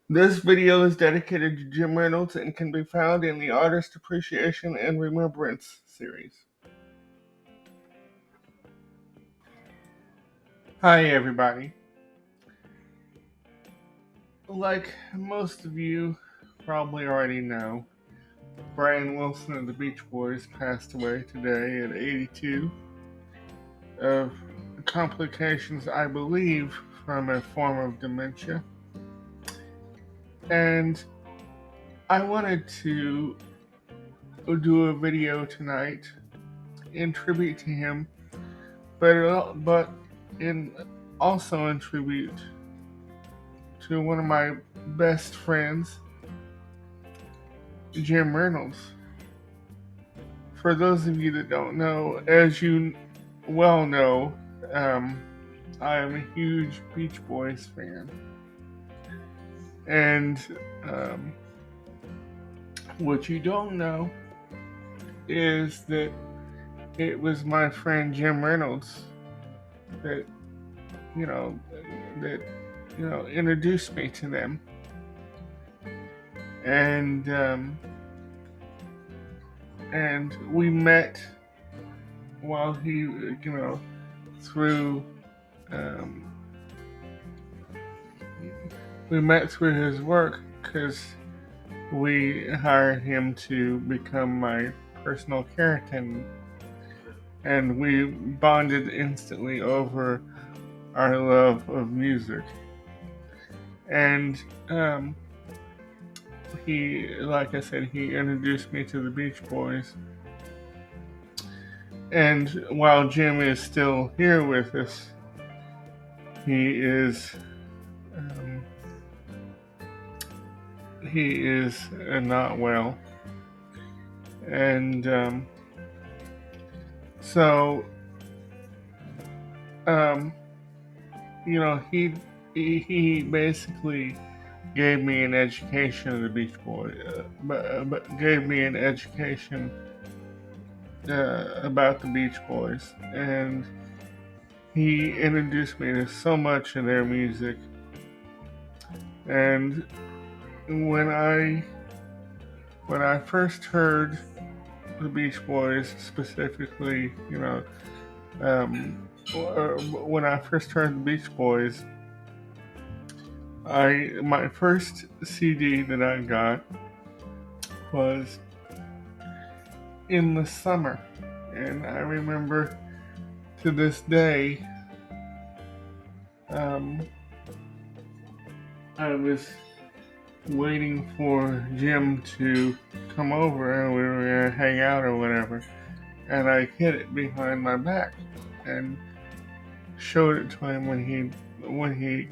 This video is dedicated to Jim Reynolds and can be found in the Artist Appreciation and Remembrance series. Hi everybody. Like most of you probably already know, Brian Wilson of the Beach Boys passed away today at 82 of complications, I believe, from a form of dementia. And I wanted to do a video tonight in tribute to him, but also in tribute to one of my best friends, Jim Reynolds. For those of you that don't know, as you well know, I am a huge Beach Boys fan. And what you don't know is that it was my friend Jim Reynolds that introduced me to them. And we met while he, through we met through his work, because we hired him to become my personal care attendant, and we bonded instantly over our love of music. And like I said, he introduced me to the Beach Boys. And while Jim is still here with us, he is not well. And so he basically gave me an education of the Beach Boys, but gave me an education about the Beach Boys, and he introduced me to so much of their music. And when I first heard the Beach Boys, specifically, when I first heard the Beach Boys, my first CD that I got was In the Summer, and I remember to this day, I was waiting for Jim to come over and we were gonna hang out or whatever, and I hid it behind my back and showed it to him when he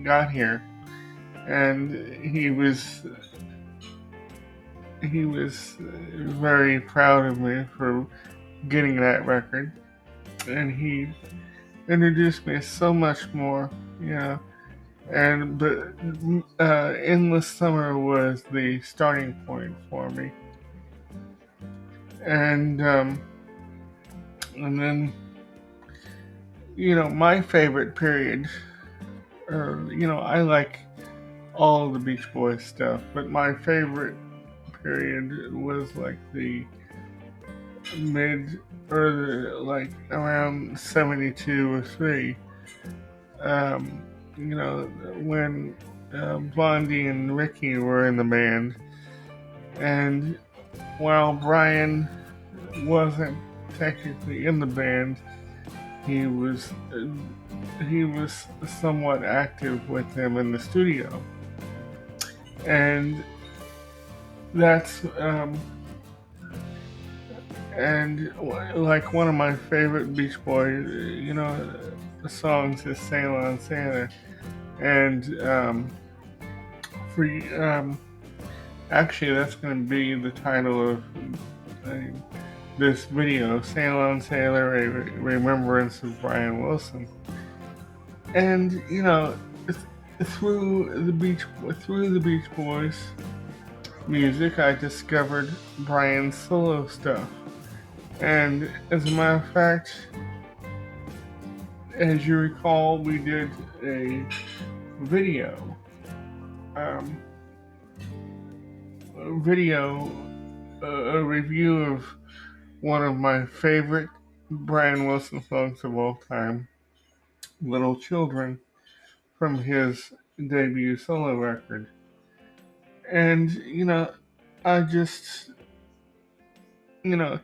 got here, and he was very proud of me for getting that record, and he introduced me so much more, but Endless Summer was the starting point for me. And then, my favorite period, I like all the Beach Boys stuff, but my favorite period was like the around 72 or 3, when Blondie and Ricky were in the band. And while Brian wasn't technically in the band, he was somewhat active with them in the studio. And that's and like one of my favorite Beach Boys, songs is "Sail on Santa," and actually that's going to be the title of this video: "Sail on Sailor, a Remembrance of Brian Wilson." And through the Beach Boys music, I discovered Brian's solo stuff. And as a matter of fact, as you recall, we did a video um, video, a review of one of my favorite Brian Wilson songs of all time, Little Children, from his debut solo record. And, I just, you know,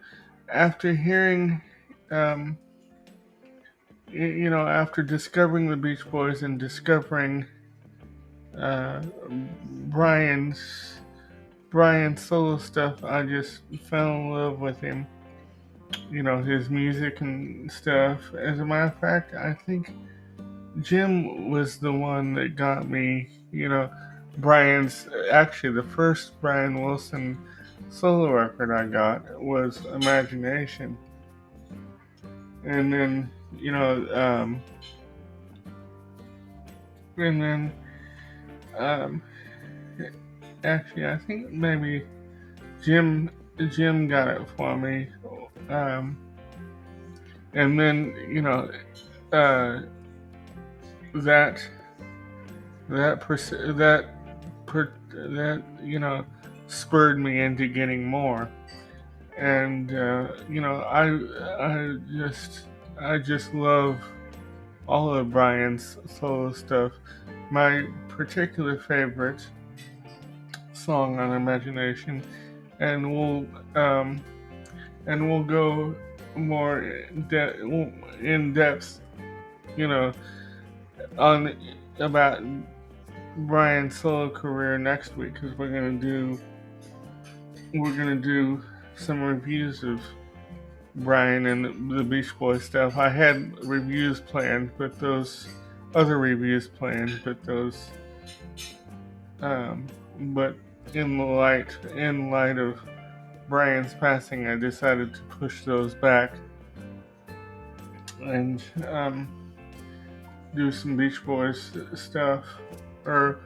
after hearing, um, after discovering the Beach Boys and discovering uh, Brian's Brian's solo stuff, I just fell in love with him. His music and stuff. As a matter of fact, I think Jim was the one that got me. Brian's actually the first Brian Wilson solo record I got was Imagination, and then you know, um, and then um, actually I think maybe Jim got it for me, um, and then uh, that that spurred me into getting more, and I just love all of Brian's solo stuff. My particular favorite song on Imagination, and um, we'll go more in depth, you know, on about Brian's solo career next week, because we're gonna do some reviews of Brian and the Beach Boys stuff. I had reviews planned, but those other reviews planned, but those but in light of Brian's passing, I decided to push those back and do some Beach Boys stuff, or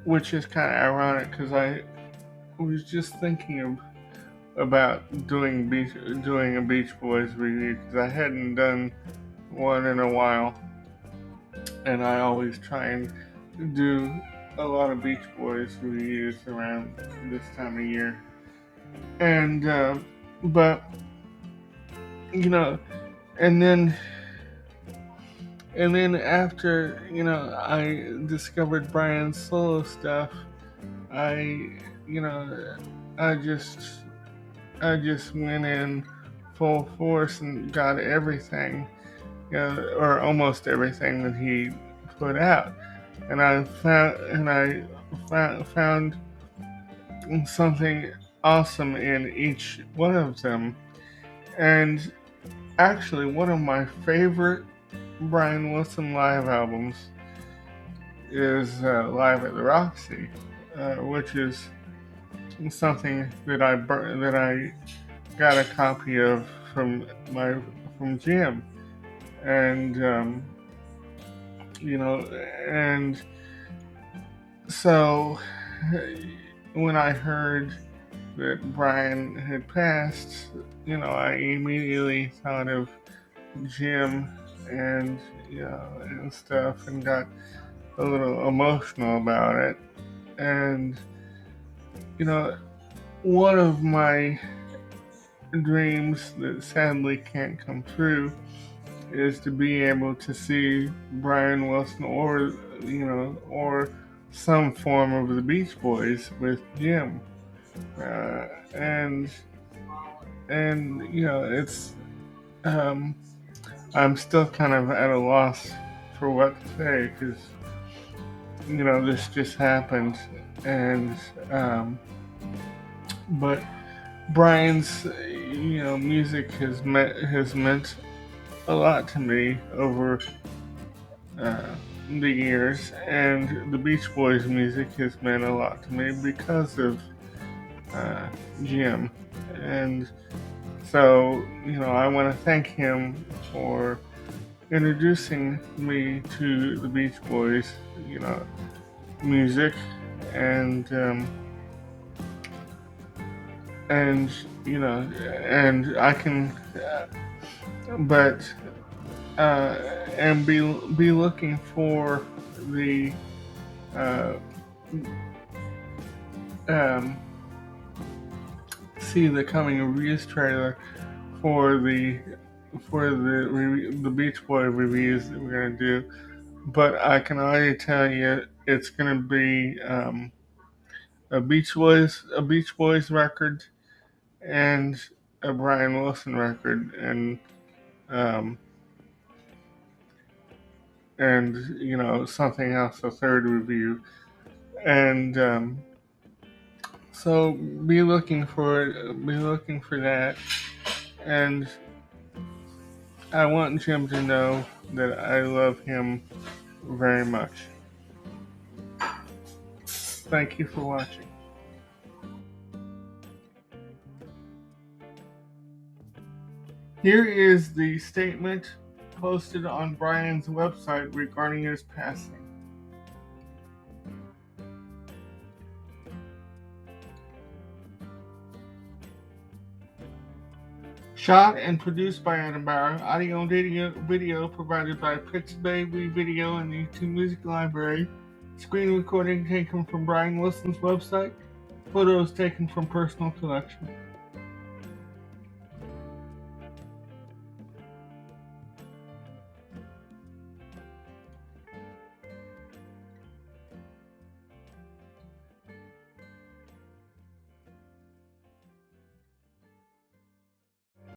which is kind of ironic because I was just thinking about doing a Beach Boys review because I hadn't done one in a while, and I always try and do a lot of Beach Boys reviews around this time of year, and but and then after I discovered Brian's solo stuff, I you know I just went in full force and got everything, or almost everything that he put out, and I found something awesome in each one of them. And actually, one of my favorite Brian Wilson live albums is Live at the Roxy, which is something that I got a copy of from Jim, and and so when I heard that Brian had passed, I immediately thought of Jim and and stuff, and got a little emotional about it. And one of my dreams that sadly can't come true is to be able to see Brian Wilson, or some form of the Beach Boys with Jim, and it's I'm still kind of at a loss for what to say, because this just happened, and but Brian's music has meant a lot to me over the years, and the Beach Boys music has meant a lot to me because of Jim. And so I want to thank him for introducing me to the Beach Boys music, and and I can but and be looking for the uh, um, see the coming reviews trailer for the Beach Boy reviews that we're gonna do. But I can already tell you it's gonna be a Beach Boys record and a Brian Wilson record, um, and something else, a third review, and so be looking for that, and I want Jim to know that I love him very much. Thank you for watching. Here is the statement posted on Brian's website regarding his passing. Shot and produced by Adam Bauer. Audio and video provided by Pixabay Video and the YouTube Music Library. Screen recording taken from Brian Wilson's website. Photos taken from personal collection.